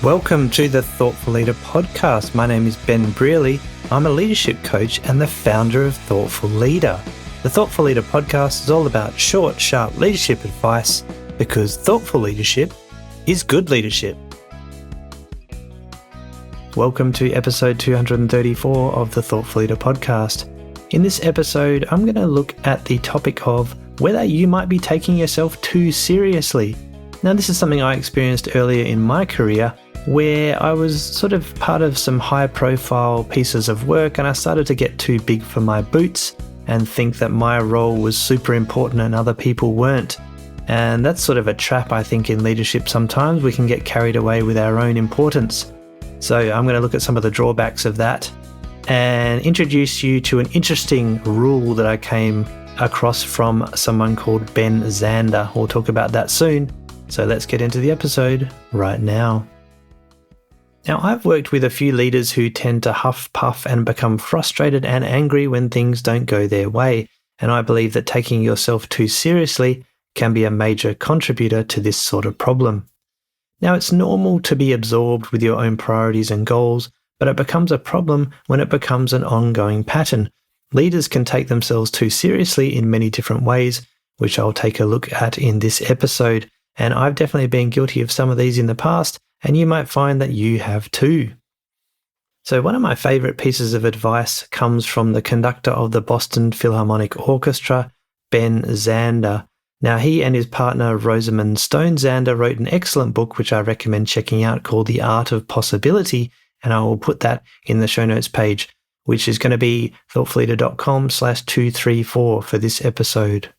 Welcome to the Thoughtful Leader podcast. My name is Ben Brearley. I'm a leadership coach and the founder of Thoughtful Leader. The Thoughtful Leader podcast is all about short, sharp leadership advice because thoughtful leadership is good leadership. Welcome to episode 234 of the Thoughtful Leader podcast. In this episode, I'm going to look at the topic of whether you might be taking yourself too seriously. Now, this is something I experienced earlier in my career where I was sort of part of some high-profile pieces of work and I started to get too big for my boots and think that my role was super important and other people weren't. And that's sort of a trap, I think, in leadership sometimes. We can get carried away with our own importance. So I'm going to look at some of the drawbacks of that and introduce you to an interesting rule that I came across from someone called Ben Zander. We'll talk about that soon. So let's get into the episode right now. Now, I've worked with a few leaders who tend to huff, puff, and become frustrated and angry when things don't go their way, and I believe that taking yourself too seriously can be a major contributor to this sort of problem. Now, it's normal to be absorbed with your own priorities and goals, but it becomes a problem when it becomes an ongoing pattern. Leaders can take themselves too seriously in many different ways, which I'll take a look at in this episode, and I've definitely been guilty of some of these in the past, and you might find that you have too. So one of my favourite pieces of advice comes from the conductor of the Boston Philharmonic Orchestra, Ben Zander. Now, he and his partner Rosamund Stone Zander wrote an excellent book which I recommend checking out called The Art of Possibility, and I will put that in the show notes page, which is going to be thoughtfulleader.com/234 for this episode.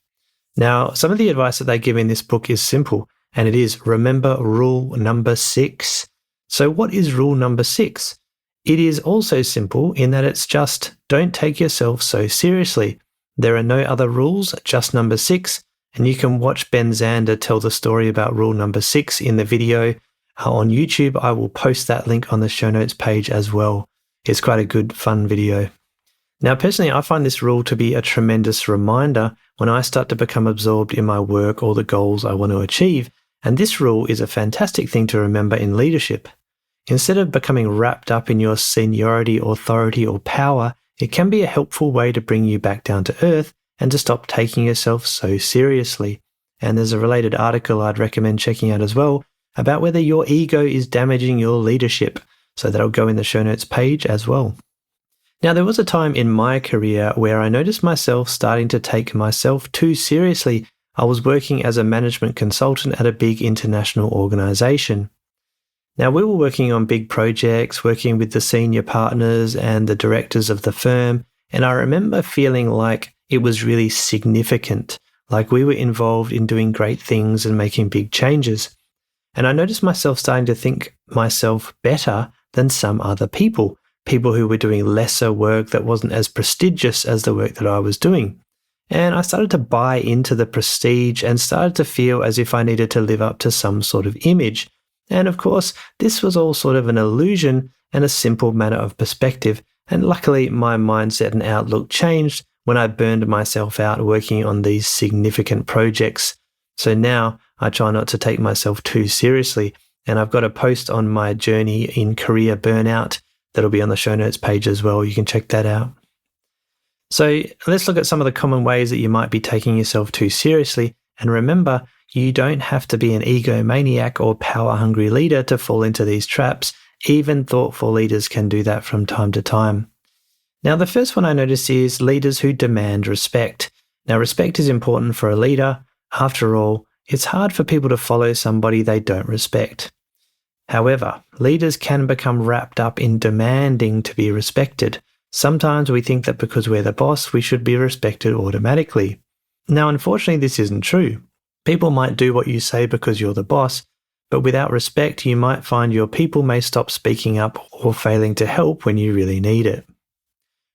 Now, some of the advice that they give in this book is simple, and it is remember rule number 6. So what is rule number 6? It is also simple in that it's just don't take yourself so seriously. There are no other rules, just number 6, and you can watch Ben Zander tell the story about rule number 6 in the video on YouTube. I will post that link on the show notes page as well. It's quite a good, fun video. Now, personally, I find this rule to be a tremendous reminder when I start to become absorbed in my work or the goals I want to achieve. And this rule is a fantastic thing to remember in leadership. Instead of becoming wrapped up in your seniority, authority, or power, it can be a helpful way to bring you back down to earth and to stop taking yourself so seriously. And there's a related article I'd recommend checking out as well about whether your ego is damaging your leadership. So that'll go in the show notes page as well. Now, there was a time in my career where I noticed myself starting to take myself too seriously. I was working as a management consultant at a big international organization. Now, we were working on big projects, working with the senior partners and the directors of the firm, and I remember feeling like it was really significant, like we were involved in doing great things and making big changes. And I noticed myself starting to think myself better than some other people who were doing lesser work that wasn't as prestigious as the work that I was doing. And I started to buy into the prestige and started to feel as if I needed to live up to some sort of image. And of course, this was all sort of an illusion and a simple matter of perspective. And luckily, my mindset and outlook changed when I burned myself out working on these significant projects. So now I try not to take myself too seriously. And I've got a post on my journey in career burnout that'll be on the show notes page as well. You can check that out. So let's look at some of the common ways that you might be taking yourself too seriously. And remember, you don't have to be an egomaniac or power-hungry leader to fall into these traps. Even thoughtful leaders can do that from time to time. Now, the first one I notice is leaders who demand respect. Now, respect is important for a leader. After all, it's hard for people to follow somebody they don't respect. However, leaders can become wrapped up in demanding to be respected. Sometimes we think that because we're the boss, we should be respected automatically. Now, unfortunately, this isn't true. People might do what you say because you're the boss, but without respect, you might find your people may stop speaking up or failing to help when you really need it.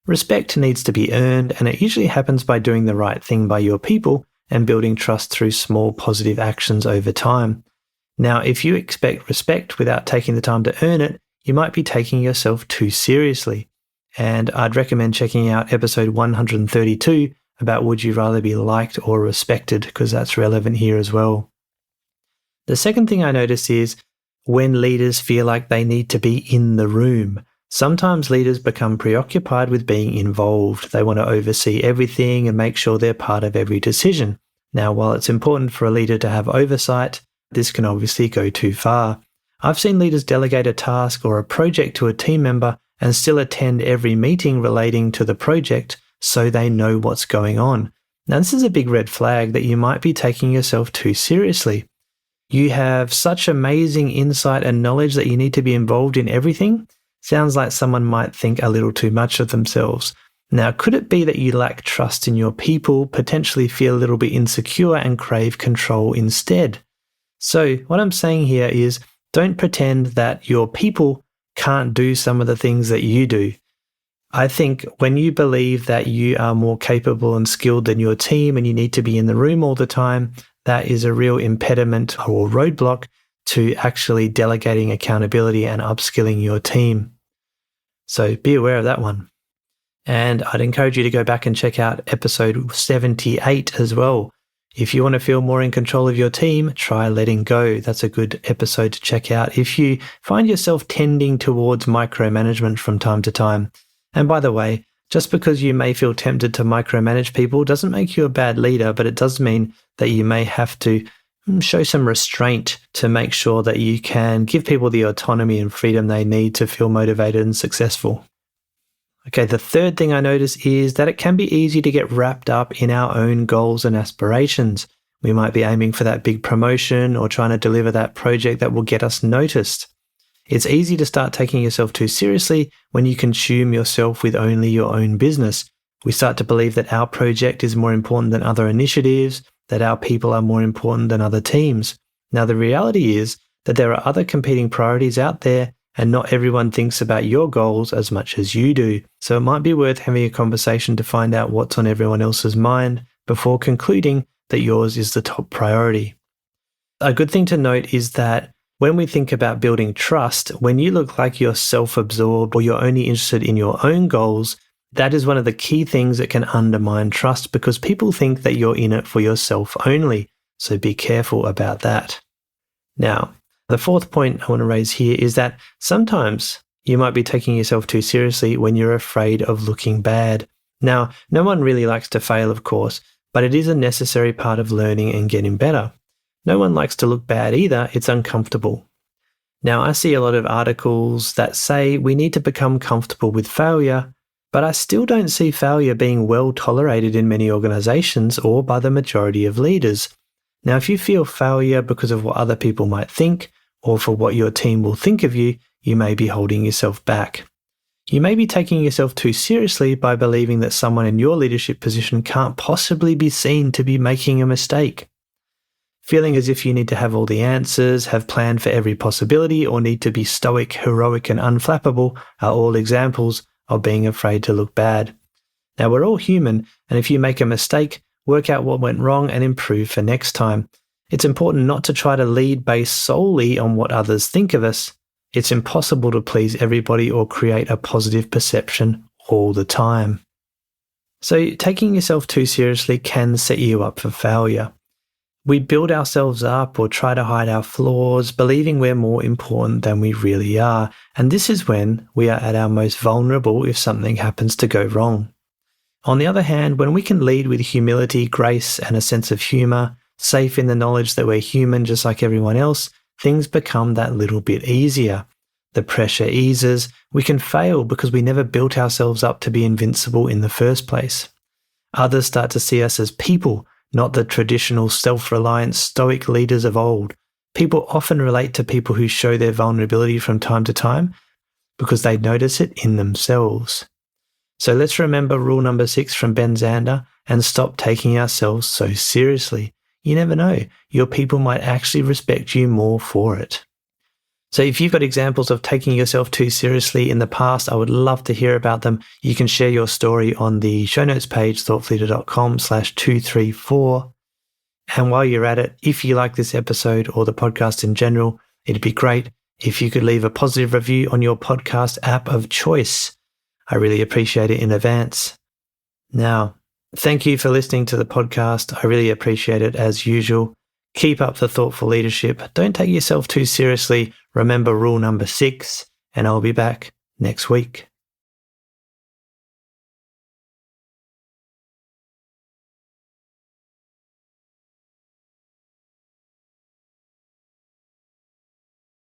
Respect needs to be earned, and it usually happens by doing the right thing by your people and building trust through small positive actions over time. Now, if you expect respect without taking the time to earn it, you might be taking yourself too seriously. And I'd recommend checking out episode 132 about would you rather be liked or respected, because that's relevant here as well. The second thing I notice is when leaders feel like they need to be in the room. Sometimes leaders become preoccupied with being involved. They want to oversee everything and make sure they're part of every decision. Now, while it's important for a leader to have oversight, this can obviously go too far. I've seen leaders delegate a task or a project to a team member and still attend every meeting relating to the project so they know what's going on. Now, this is a big red flag that you might be taking yourself too seriously. You have such amazing insight and knowledge that you need to be involved in everything. Sounds like someone might think a little too much of themselves. Now, could it be that you lack trust in your people, potentially feel a little bit insecure and crave control instead? So what I'm saying here is don't pretend that your people can't do some of the things that you do. I think when you believe that you are more capable and skilled than your team and you need to be in the room all the time, that is a real impediment or roadblock to actually delegating accountability and upskilling your team. So be aware of that one. And I'd encourage you to go back and check out episode 78 as well. If you want to feel more in control of your team, try letting go. That's a good episode to check out if you find yourself tending towards micromanagement from time to time. And by the way, just because you may feel tempted to micromanage people doesn't make you a bad leader, but it does mean that you may have to show some restraint to make sure that you can give people the autonomy and freedom they need to feel motivated and successful. Okay, the third thing I notice is that it can be easy to get wrapped up in our own goals and aspirations. We might be aiming for that big promotion or trying to deliver that project that will get us noticed. It's easy to start taking yourself too seriously when you consume yourself with only your own business. We start to believe that our project is more important than other initiatives, that our people are more important than other teams. Now, the reality is that there are other competing priorities out there, and not everyone thinks about your goals as much as you do. So it might be worth having a conversation to find out what's on everyone else's mind before concluding that yours is the top priority. A good thing to note is that when we think about building trust, when you look like you're self-absorbed or you're only interested in your own goals, that is one of the key things that can undermine trust because people think that you're in it for yourself only. So be careful about that. Now, the fourth point I want to raise here is that sometimes you might be taking yourself too seriously when you're afraid of looking bad. Now, no one really likes to fail, of course, but it is a necessary part of learning and getting better. No one likes to look bad either. It's uncomfortable. Now, I see a lot of articles that say we need to become comfortable with failure, but I still don't see failure being well tolerated in many organizations or by the majority of leaders. Now, if you feel failure because of what other people might think or for what your team will think of you, you may be holding yourself back. You may be taking yourself too seriously by believing that someone in your leadership position can't possibly be seen to be making a mistake. Feeling as if you need to have all the answers, have planned for every possibility, or need to be stoic, heroic, and unflappable are all examples of being afraid to look bad. Now, we're all human, and if you make a mistake, work out what went wrong and improve for next time. It's important not to try to lead based solely on what others think of us. It's impossible to please everybody or create a positive perception all the time. So taking yourself too seriously can set you up for failure. We build ourselves up or try to hide our flaws, believing we're more important than we really are. And this is when we are at our most vulnerable if something happens to go wrong. On the other hand, when we can lead with humility, grace, and a sense of humor, safe in the knowledge that we're human just like everyone else, things become that little bit easier. The pressure eases. We can fail because we never built ourselves up to be invincible in the first place. Others start to see us as people, not the traditional self-reliant stoic leaders of old. People often relate to people who show their vulnerability from time to time because they notice it in themselves. So let's remember rule number 6 from Ben Zander and stop taking ourselves so seriously. You never know, your people might actually respect you more for it. So if you've got examples of taking yourself too seriously in the past, I would love to hear about them. You can share your story on the show notes page, thoughtleader.com/234. And while you're at it, if you like this episode or the podcast in general, it'd be great if you could leave a positive review on your podcast app of choice. I really appreciate it in advance. Now, thank you for listening to the podcast. I really appreciate it as usual. Keep up the thoughtful leadership. Don't take yourself too seriously. Remember rule number 6, and I'll be back next week.